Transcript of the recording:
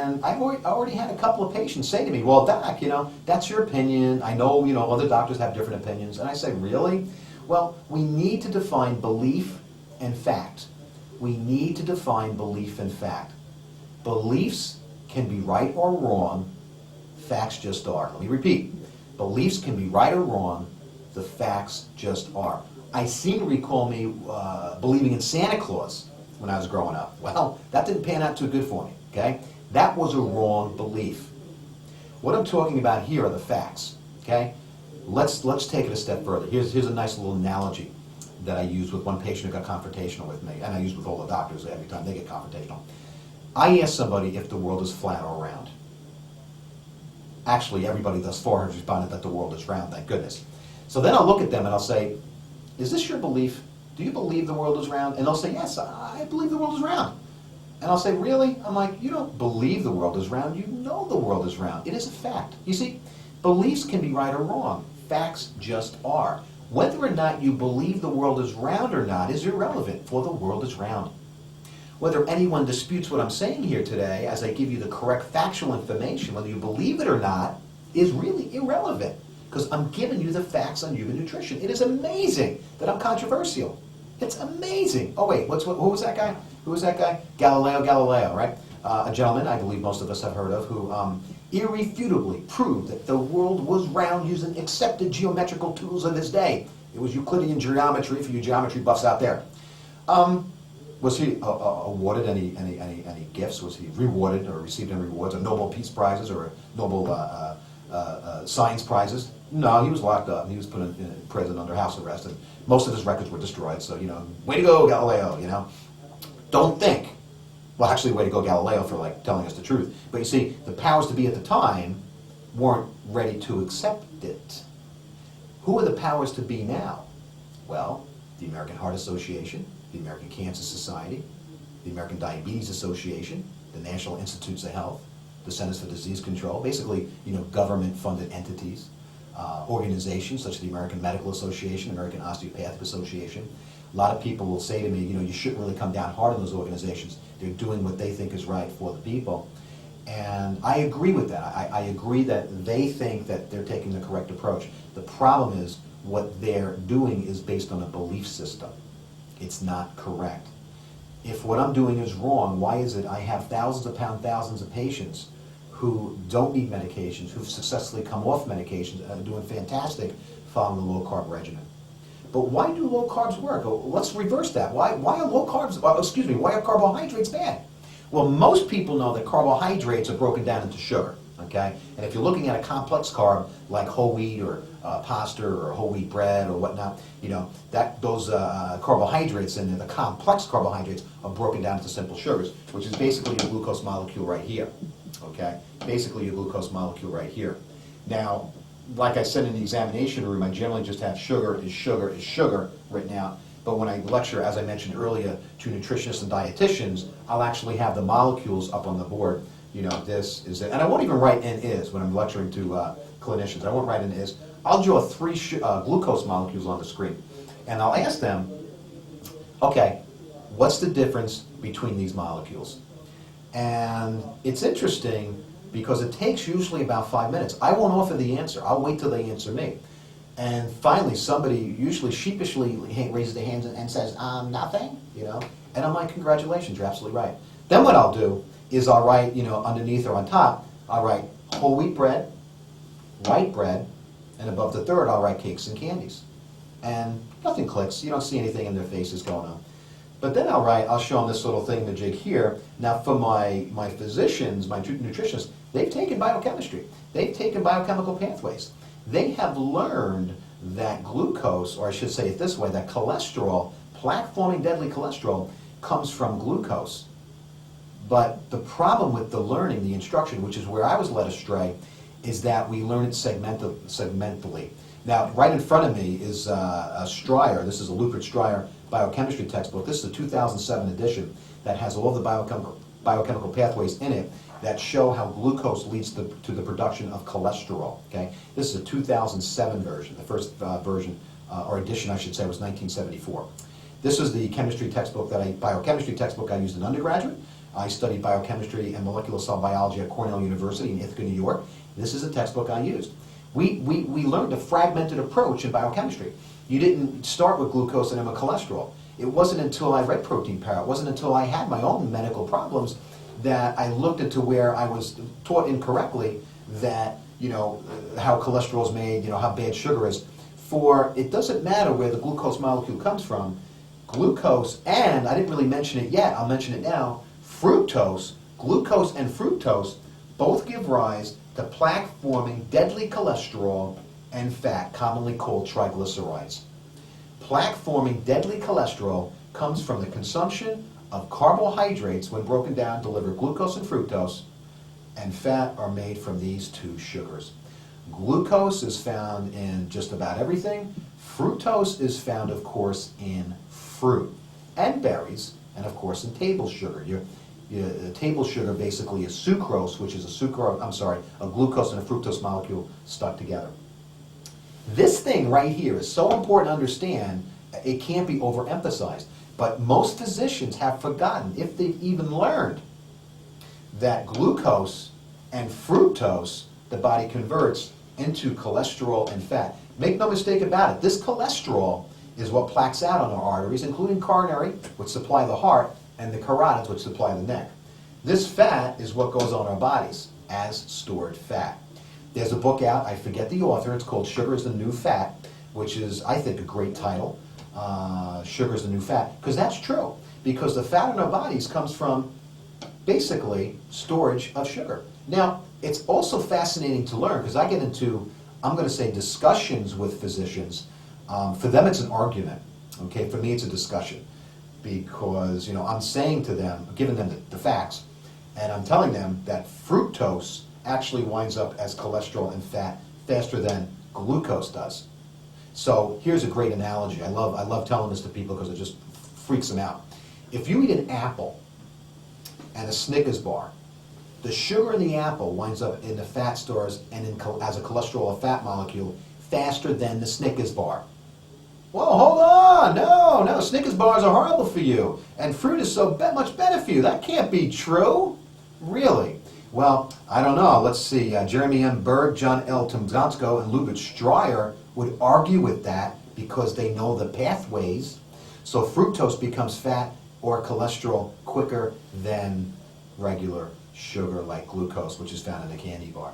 And I already had a couple of patients say to me, well, doc, that's your opinion. I know, other doctors have different opinions. And I say, really? Well, we need to define belief and fact. We need to define belief and fact. Beliefs can be right or wrong. Facts just are. Let me repeat. Beliefs can be right or wrong. The facts just are. I seem to recall me believing in Santa Claus when I was growing up. Well, that didn't pan out too good for me, okay? That was a wrong belief. What I'm talking about here are the facts, okay? Let's take it a step further. Here's a nice little analogy that I used with one patient who got confrontational with me, and I use with all the doctors every time they get confrontational. I asked somebody if the world is flat or round. Actually, everybody thus far has responded that the world is round, thank goodness. So then I'll look at them and I'll say, is this your belief? Do you believe the world is round? And they'll say, yes, I believe the world is round. And I'll say, really? I'm like, you don't believe the world is round, you know the world is round. It is a fact. You see, beliefs can be right or wrong. Facts just are. Whether or not you believe the world is round or not is irrelevant, for the world is round. Whether anyone disputes what I'm saying here today, as I give you the correct factual information, whether you believe it or not, is really irrelevant, because I'm giving you the facts on human nutrition. It is amazing that I'm controversial. It's amazing. Oh wait, who was that guy? Who was that guy? Galileo, right? A gentleman I believe most of us have heard of, who irrefutably proved that the world was round using accepted geometrical tools of his day. It was Euclidean geometry for you geometry buffs out there. Was he awarded any gifts? Was he rewarded or received any rewards, or Nobel Peace Prizes, or Nobel Science Prizes? No, he was locked up. He was put in prison under house arrest, and most of his records were destroyed. So, way to go, Galileo, Don't think. Well, actually, way to go, Galileo, for telling us the truth. But you see, the powers to be at the time weren't ready to accept it. Who are the powers to be now? Well, the American Heart Association, the American Cancer Society, the American Diabetes Association, the National Institutes of Health, the Centers for Disease Control, basically, government-funded entities, organizations such as the American Medical Association, American Osteopathic Association. A lot of people will say to me, you shouldn't really come down hard on those organizations. They're doing what they think is right for the people. And I agree with that. I agree that they think that they're taking the correct approach. The problem is what they're doing is based on a belief system. It's not correct. If what I'm doing is wrong, why is it I have thousands of patients who don't need medications, who've successfully come off medications and are doing fantastic following the low-carb regimen? But why do low carbs work? Let's reverse that. Why are low carbs, why are carbohydrates bad? Well, most people know that carbohydrates are broken down into sugar, okay? And if you're looking at a complex carb like whole wheat or pasta or whole wheat bread or whatnot, those carbohydrates in there, the complex carbohydrates, are broken down into simple sugars, which is basically your glucose molecule right here, okay? Basically your glucose molecule right here. Now, like I said in the examination room, I generally just have sugar is sugar written out. But when I lecture, as I mentioned earlier, to nutritionists and dietitians, I'll actually have the molecules up on the board. This is it. And I won't even write N is when I'm lecturing to clinicians. I won't write N is. I'll draw 3 glucose molecules on the screen. And I'll ask them, okay, what's the difference between these molecules? And it's interesting, because it takes usually about 5 minutes. I won't offer the answer. I'll wait till they answer me. And finally, somebody usually sheepishly raises their hands and says, nothing, And I'm like, congratulations, you're absolutely right. Then what I'll do is I'll write, underneath or on top, I'll write whole wheat bread, white bread, and above the third I'll write cakes and candies. And nothing clicks. You don't see anything in their faces going on. But then I'll show them this little thingamajig here. Now for my physicians, my nutritionists, they've taken biochemistry. They've taken biochemical pathways. They have learned that glucose, or I should say it this way, that cholesterol, plaque-forming deadly cholesterol, comes from glucose. But the problem with the learning, the instruction, which is where I was led astray, is that we learn it segmentally. Now, right in front of me is a Stryer. This is a Lupert Stryer biochemistry textbook. This is a 2007 edition that has all the biochemical pathways in it that show how glucose leads to the production of cholesterol. Okay, this is a 2007 version. The first version, or edition, I should say, was 1974. This is the chemistry textbook biochemistry textbook I used in undergraduate. I studied biochemistry and molecular cell biology at Cornell University in Ithaca, New York. This is a textbook I used. We learned a fragmented approach in biochemistry. You didn't start with glucose and then with cholesterol. It wasn't until I read Protein Power, it wasn't until I had my own medical problems that I looked into where I was taught incorrectly that, how cholesterol is made, how bad sugar is. For it doesn't matter where the glucose molecule comes from, glucose, and I didn't really mention it yet, I'll mention it now, fructose, glucose and fructose both give rise to plaque-forming deadly cholesterol and fat, commonly called triglycerides. Plaque-forming deadly cholesterol comes from the consumption of carbohydrates when broken down deliver glucose and fructose, and fat are made from these two sugars. Glucose is found in just about everything. Fructose is found, of course, in fruit and berries, and of course in table sugar. Table sugar basically is sucrose, which is a glucose and a fructose molecule stuck together. This thing right here is so important to understand, it can't be overemphasized. But most physicians have forgotten, if they've even learned, that glucose and fructose the body converts into cholesterol and fat. Make no mistake about it, this cholesterol is what plaques out on our arteries, including coronary, which supply the heart, and the carotids, which supply the neck. This fat is what goes on our bodies as stored fat. There's a book out, I forget the author, it's called Sugar is the New Fat, which is, I think, a great title. Sugar is the new fat, because that's true, because the fat in our bodies comes from basically storage of sugar. Now, it's also fascinating to learn, because I get into, I'm going to say, discussions with physicians. For them it's an argument, okay? For me it's a discussion, because I'm saying to them, giving them the facts, and I'm telling them that fructose actually winds up as cholesterol and fat faster than glucose does. So here's a great analogy. I love telling this to people because it just freaks them out. If you eat an apple and a Snickers bar, the sugar in the apple winds up in the fat stores and as a cholesterol or fat molecule faster than the Snickers bar. Whoa, hold on! No, Snickers bars are horrible for you, and fruit is so much better for you. That can't be true. Really? Well, I don't know. Let's see. Jeremy M. Berg, John L. Tomzansko, and Lubitz Stryer would argue with that because they know the pathways. So fructose becomes fat or cholesterol quicker than regular sugar like glucose, which is found in a candy bar.